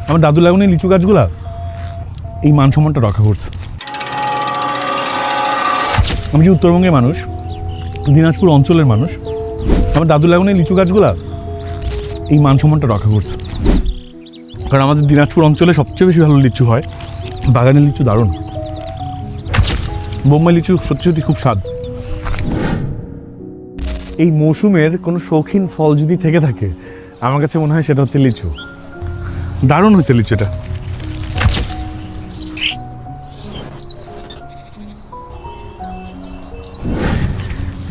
আমার দাদু লাগানো লিচু গাছগুলা এই মান সম্মানটা রক্ষা করছে। আমি যে উত্তরবঙ্গের মানুষ, দিনাজপুর অঞ্চলের মানুষ, আমার দাদু লাগানো লিচু গাছগুলা এই মান সম্মানটা রক্ষা করছে। কারণ আমাদের দিনাজপুর অঞ্চলে সবচেয়ে বেশি ভালো লিচু হয়, বাগানের লিচু দারুণ। বোম্বাই লিচু সত্যি সত্যি খুব স্বাদ। এই মৌসুমের কোনো শৌখিন ফল যদি থেকে থাকে আমার কাছে মনে হয় সেটা হচ্ছে লিচু। দারুণ হয়েছে লিচুটা।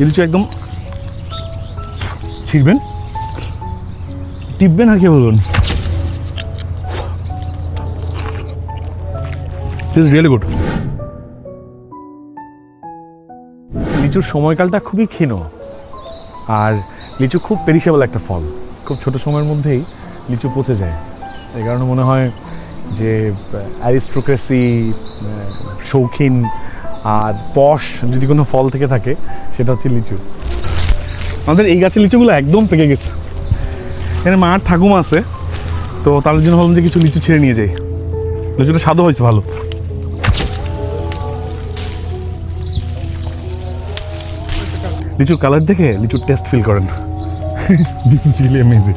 লিচু একদম ছিঁড়বেন, টিপবেন আর কি বলুন, দিস রিয়েলি গুড। লিচুর সময়কালটা খুবই ক্ষীণ, আর লিচু খুব পেরিশেবল একটা ফল। খুব ছোট সময়ের মধ্যেই লিচু পচে যায়। এই কারণে মনে হয় যে অ্যারিস্টোক্রেসি, শৌখিন আর পশ যদি কোনো ফল থেকে থাকে সেটা হচ্ছে লিচু। আমাদের এই গাছের লিচুগুলো একদম পেকে গেছে। এখানে মার ঠাকুমা আছে, তো তার জন্য ভাবলাম যে কিছু লিচু ছেড়ে নিয়ে যাই। লিচুটা স্বাদও হয়েছে ভালো। লিচুর কালার দেখে লিচুর টেস্ট ফিল করেন। This is really amazing.